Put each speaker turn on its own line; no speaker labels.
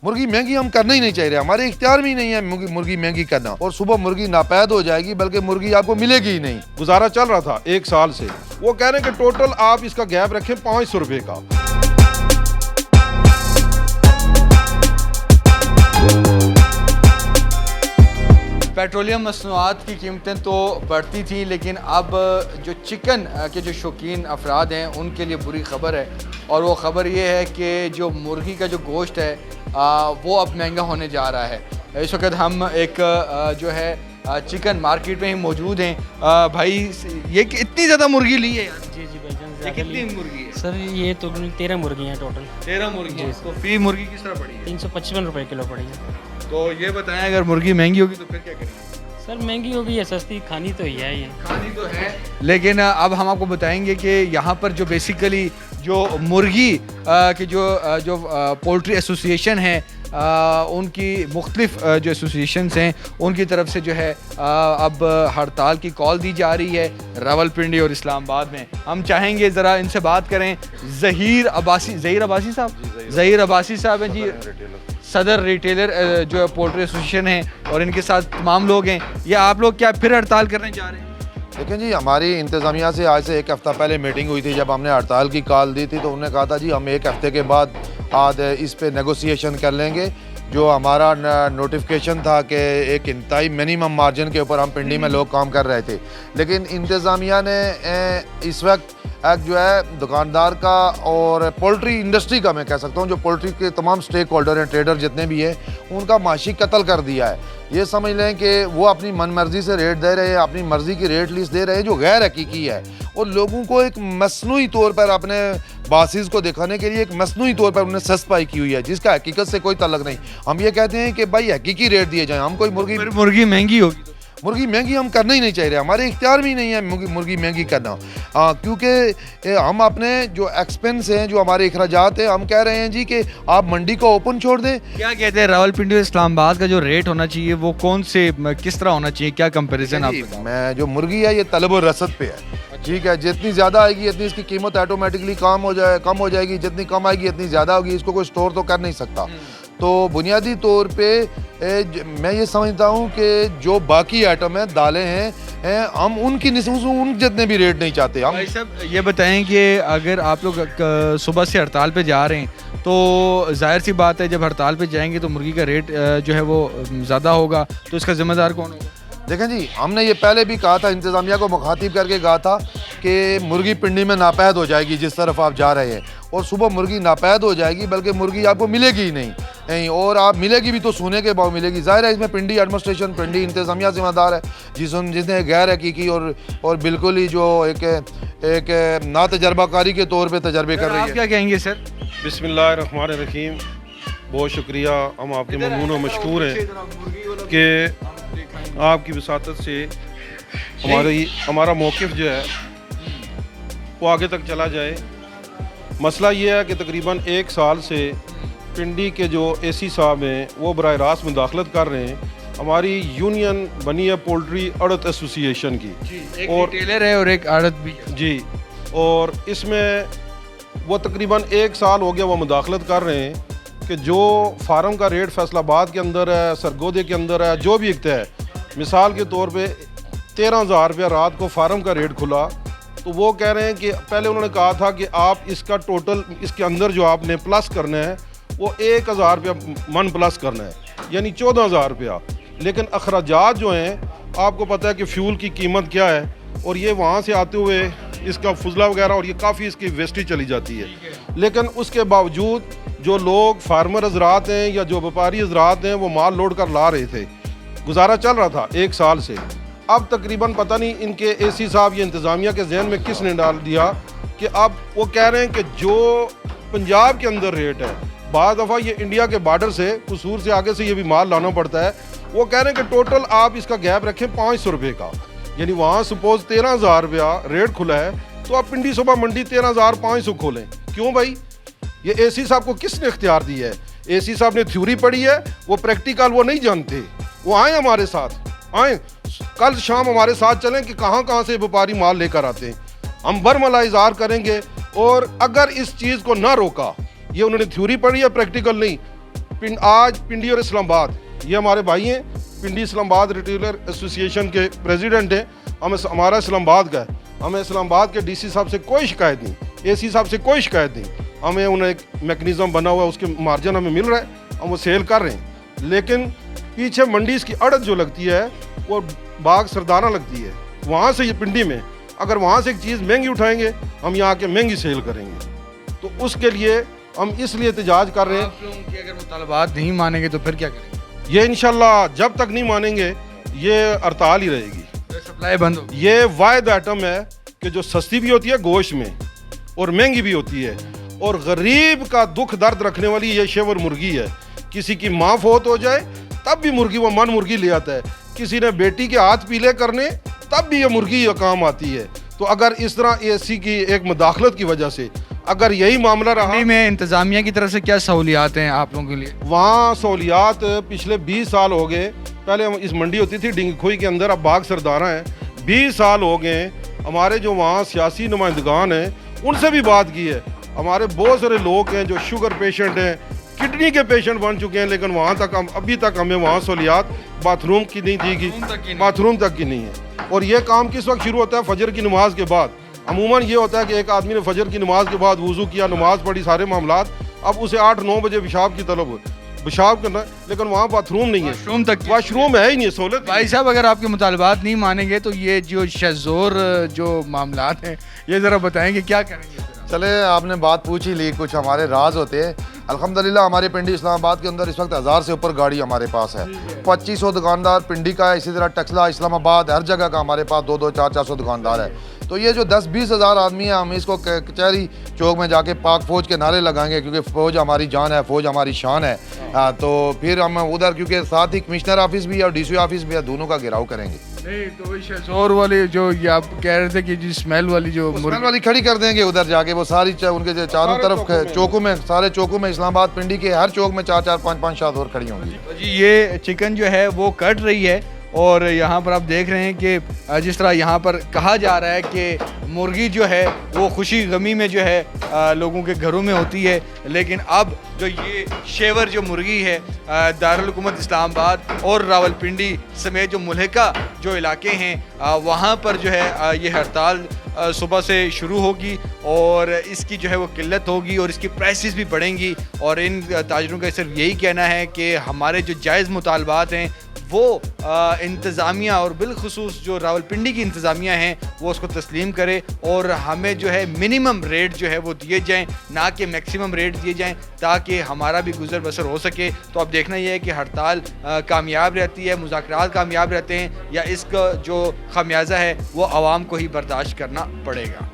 मुर्गी महंगी हम करना ही नहीं चाहिए, हमारे इख्तियार में ही नहीं है मुर्गी महंगी करना। और सुबह मुर्गी नापैद हो जाएगी, बल्कि मुर्गी आपको मिलेगी ही नहीं।
गुजारा चल रहा था 1 साल से, वो कह रहे हैं कि टोटल आप इसका गैप रखें 500 रुपए का।
पेट्रोलियम मसनूआत की कीमतें तो बढ़ती थी, लेकिन अब जो चिकन के जो शौकीन अफराद हैं उनके लिए बुरी खबर है। और वो ख़बर ये है कि जो मुर्गी का जो गोश्त है वो अब महंगा होने जा रहा है। इस वक्त हम एक जो है चिकन मार्केट में ही मौजूद हैं। भाई ये इतनी ज़्यादा मुर्गी ली है यार?
जी भाईजान,
ये कितनी मुर्गी है
सर? ये तो 13 मुर्गी हैं टोटल।
13 मुर्गी है। तो फी मुर्गी किस तरह पड़ी है?
355 रुपये किलो पड़ी है।
तो ये बताएं, अगर मुर्गी महंगी होगी तो फिर क्या करेंगे?
सर महंगी होगी या सस्ती, खानी तो ही है ये।
खानी तो है, लेकिन अब हम आपको बताएंगे कि यहाँ पर जो बेसिकली जो मुर्गी की जो पोल्ट्री एसोसिएशन है, उनकी मुख्तलिफ जो एसोसिएशंस हैं उनकी तरफ से जो है अब हड़ताल की कॉल दी जा रही है रावलपिंडी और इस्लामाबाद में। हम चाहेंगे ज़रा इनसे बात करें। ज़हीर अब्बासी साहब हैं जी, सदर रिटेलर जो पोल्ट्री एसोसिएशन है, और इनके साथ तमाम लोग हैं। ये आप लोग क्या फिर हड़ताल करने जा रहे हैं?
लेकिन जी हमारी इंतज़ामिया से आज से 1 हफ़्ता पहले मीटिंग हुई थी। जब हमने हड़ताल की कॉल दी थी तो उन्होंने कहा था जी हम 1 हफ़्ते के बाद आज इस पे नेगोशिएशन कर लेंगे। जो हमारा नोटिफिकेशन था कि एक इंतहाई मिनिमम मार्जिन के ऊपर हम पिंडी में लोग काम कर रहे थे, लेकिन इंतज़ामिया ने इस वक्त एक जो है दुकानदार का और पोल्ट्री इंडस्ट्री का, मैं कह सकता हूँ जो पोल्ट्री के तमाम स्टेक होल्डर हैं, ट्रेडर जितने भी हैं, उनका माशी कत्ल कर दिया है। ये समझ लें कि वो अपनी मन मर्जी से रेट दे रहे हैं, अपनी मर्जी की रेट लिस्ट दे रहे हैं जो गैर हकीकी है, और लोगों को एक मसनूई तौर पर अपने बासिस को दिखाने के लिए एक मसनूई तौर पर उन्हें सस्त पाई की हुई है, जिसका हकीकत से कोई ताल्लुक नहीं। हम ये कहते हैं कि भाई हकीकी रेट दिए जाएँ। हम कोई
मुर्गी महंगी होगी तो
मुर्गी महंगी हम करना ही नहीं चाहिए, हमारे इख्तियार में ही नहीं है मुर्गी महंगी करना। क्योंकि हम अपने जो एक्सपेंस हैं, जो हमारे अखराजात हैं, हम कह रहे हैं जी कि आप मंडी को ओपन छोड़ दें।
क्या कहते हैं रावलपिंडी और इस्लामाबाद का जो रेट होना चाहिए वो कौन से किस तरह होना चाहिए, क्या कंपैरिजन आप बताएं?
मैं जो मुर्गी है ये तलब और रसद पे है, ठीक है। जितनी ज़्यादा आएगी इतनी इसकी कीमत ऑटोमेटिकली कम हो जाएगी, जितनी कम आएगी इतनी ज़्यादा होगी। इसको कोई स्टोर तो कर नहीं सकता। तो बुनियादी तौर पे मैं ये समझता हूँ कि जो बाकी आइटम है, दालें हैं, हम उनकी उन जितने भी रेट नहीं चाहते हम।
भाई साहब ये बताएं कि अगर आप लोग सुबह से हड़ताल पे जा रहे हैं तो जाहिर सी बात है जब हड़ताल पे जाएंगे तो मुर्गी का रेट जो है वो ज़्यादा होगा, तो इसका ज़िम्मेदार कौन होगा?
देखें जी, हमने ये पहले भी कहा था, इंतज़ामिया को मुखातिब करके कहा था कि मुर्गी पिंडी में नापैद हो जाएगी जिस तरफ आप जा रहे हैं, और सुबह मुर्गी नापैद हो जाएगी, बल्कि मुर्गी आपको मिलेगी ही नहीं, और आप मिलेगी भी तो सोने के भाव मिलेगी। ज़ाहिर है इसमें पिंडी एडमिनिस्ट्रेशन, पिंडी इंतज़ामिया जिम्मेदार है, जिसने गैर हकीकी और बिल्कुल ही जो एक ना तजर्बाकारी के तौर पर तजर्बे कर रही है।
आप क्या कहेंगे सर?
बिस्मिल्लाहिर्रहमानिर्रहीम। बहुत शुक्रिया, हम आपके ममनून और मशकूर हैं कि आपकी वसातत से हमारा मौक़िफ़ जो है वो आगे तक चला जाए। मसला ये है कि तकरीबन 1 साल से पिंडी के जो एसी साहब हैं वो बराह रास्त मुदाखलत कर रहे हैं। हमारी यूनियन बनी है पोल्ट्री अड़त एसोसिएशन की,
एक
और
रिटेलर है और एक आड़त भी
जी, और इसमें वो तकरीबन 1 साल हो गया वो मुदाखलत कर रहे हैं कि जो फार्म का रेट फैसलाबाद के अंदर है, सरगोदे के अंदर है, जो भी एक है, मिसाल के तौर पे 13,000 रुपया रात को फार्म का रेट खुला, तो वो कह रहे हैं कि पहले उन्होंने कहा था कि आप इसका टोटल इसके अंदर जो आपने प्लस करना है वो 1,000 रुपया मन प्लस करना है, यानी 14,000 रुपया। लेकिन अखराजात जो हैं आपको पता है कि फ्यूल की कीमत क्या है, और ये वहाँ से आते हुए इसका फुजला वगैरह और ये काफ़ी इसकी वेस्टेज चली जाती है। लेकिन उसके बावजूद जो लोग फार्मर हजरात हैं या जो व्यापारी हजरात हैं वो माल लोड कर ला रहे थे। गुजारा चल रहा था 1 साल से। अब तकरीबन पता नहीं इनके एसी साहब या इंतज़ामिया के जहन में किसने डाल दिया कि अब वो कह रहे हैं कि जो पंजाब के अंदर रेट है, बाद दफ़ा ये इंडिया के बॉर्डर से कसूर से आगे से ये भी माल लाना पड़ता है, वो कह रहे हैं कि टोटल आप इसका गैप रखें 500 रुपये का, यानी वहाँ सपोज 13,000 रुपया रेट खुला है तो आप पिंडी सुबह मंडी 13,500 खोलें। क्यों भाई? ये एसी साहब को किसने इख्तियार दी है? एसी साहब ने थ्योरी पढ़ी है, वो प्रैक्टिकल वो नहीं जानते। वो आए हमारे साथ, आए कल शाम हमारे साथ चलें कि कहाँ कहाँ से व्यापारी माल लेकर आते हैं। हम बरमला इज़हार करेंगे, और अगर इस चीज़ को ना रोका, ये उन्होंने थ्योरी पढ़ी है प्रैक्टिकल नहीं, आज पिंडी और इस्लामाबाद, ये हमारे भाई हैं, पिंडी इस्लामाबाद रिटेलर एसोसिएशन के प्रेसिडेंट हैं। हमारा इस्लामाबाद का है, हमें इस्लामाबाद के डीसी साहब से कोई शिकायत नहीं, एसी साहब से कोई शिकायत नहीं। हमें उन्हें एक मैकेनिज़्म बना हुआ है, उसके मार्जिन हमें मिल रहा है, हम वो सेल कर रहे हैं। लेकिन पीछे मंडी इसकी अड़द जो लगती है वो बाग सरदाना लगती है, वहाँ से ये पिंडी में अगर वहाँ से एक चीज़ महंगी उठाएंगे, हम यहाँ के महंगी सेल करेंगे। तो उसके लिए हम इसलिए एहतजाज कर रहे हैं।
आप लोगों के अगर मुतालबात नहीं मानेंगे तो फिर क्या करेंगे?
ये इंशाल्लाह जब तक नहीं मानेंगे ये हड़ताल ही रहेगी,
सप्लाई बंद होगी।
ये वाहिद आइटम है कि जो सस्ती भी होती है गोश्त में और महंगी भी होती है, और गरीब का दुख दर्द रखने वाली ये शेवर मुर्गी है। किसी की माँ फौत हो जाए तब भी मुर्गी वो मन मुर्गी ले आता है, किसी ने बेटी के हाथ पीले करने तब भी ये मुर्गी ये काम आती है। तो अगर इस तरह एसी की एक मुदाखलत की वजह से अगर यही मामला रहा,
मंडी में इंतज़ामिया की तरफ से क्या सहूलियात हैं आप लोगों के लिए?
वहाँ सहूलियात पिछले 20 साल हो गए। पहले इस मंडी होती थी डिंगखोई के अंदर, अब बाग सरदाना है। 20 साल हो गए। हमारे जो वहाँ सियासी नुमाइंदगान हैं उनसे भी बात की है। हमारे बहुत सारे लोग हैं जो शुगर पेशेंट हैं, किडनी के पेशेंट बन चुके हैं, लेकिन वहाँ तक हम अभी तक हमें वहाँ सहूलियात बाथरूम की नहीं दी गई, बाथरूम तक की नहीं है। और ये काम किस वक्त शुरू होता है? फजर की नमाज के बाद। अमूमन ये होता है कि एक आदमी ने फजर की नमाज के बाद वुज़ू किया, नमाज पढ़ी, सारे मामलात, अब उसे 8-9 बजे पेशाब की तलब, पेशाब करना, लेकिन वहाँ बाथरूम नहीं है,
वाशरूम तक
वाशरूम है ही नहीं, सहूलत।
भाई साहब अगर आपके मुतालबात नहीं मानेंगे तो ये जो शज़ोर जो मामलात हैं ये ज़रा बताएंगे क्या करेंगे?
चले, आपने बात पूछ ही ली, कुछ हमारे राज होते हैं। अल्हम्दुलिल्लाह हमारे पिंडी इस्लामाबाद के अंदर इस वक्त 1000 से ऊपर गाड़ी हमारे पास है। 2500 दुकानदार पिंडी का है, इसी तरह टक्सला, इस्लामाबाद, हर जगह का हमारे पास 2-2, 4-400 दुकानदार है। तो ये जो 10-20 हज़ार आदमी है, हम इसको कचहरी चौक में जाके पाक फ़ौज के नारे लगाएंगे, क्योंकि फ़ौज हमारी जान है, फ़ौज हमारी शान है। तो फिर हम उधर, क्योंकि साथ ही कमिश्नर ऑफिस भी है और डीसी ऑफिस भी है, दोनों का घेराव करेंगे।
नहीं तो वही शज़ोर वाली जो ये आप कह रहे थे कि जी स्मेल वाली जो
स्मेल वाली खड़ी कर देंगे उधर जाके, वो सारी उनके जो चारों तरफ चौकों में, सारे चौकों में, इस्लामाबाद पिंडी के हर चौक में 4-4, 5-5 शाद और खड़ी होंगी।
तो जी ये चिकन जो है वो कट रही है, और यहाँ पर आप देख रहे हैं कि जिस तरह यहाँ पर कहा जा रहा है कि मुर्गी जो है वो खुशी गमी में जो है लोगों के घरों में होती है, लेकिन अब जो ये शेवर जो मुर्गी है दारुल हुकूमत इस्लामाबाद और रावलपिंडी समेत जो मुल्हिका जो इलाके हैं वहाँ पर जो है ये हड़ताल सुबह से शुरू होगी, और इसकी जो है वो किल्लत होगी और इसकी प्राइसेस भी बढ़ेंगी। और इन ताजरों का सिर्फ यही कहना है कि हमारे जो जायज़ मुतालबात हैं वो इंतज़ामिया और बिलखुसूस जो रावलपिंडी की इंतज़ामिया हैं वो उसको तस्लीम करे, और हमें जो है मिनिमम रेट जो है वो दिए जाएं, ना कि मैक्सिमम रेट दिए जाएं, ताकि हमारा भी गुजर बसर हो सके। तो अब देखना यह है कि हड़ताल कामयाब रहती है, मुज़ाकरात कामयाब रहते हैं, या इसका जो खामियाजा है वो आवाम को ही बर्दाश्त करना पड़ेगा।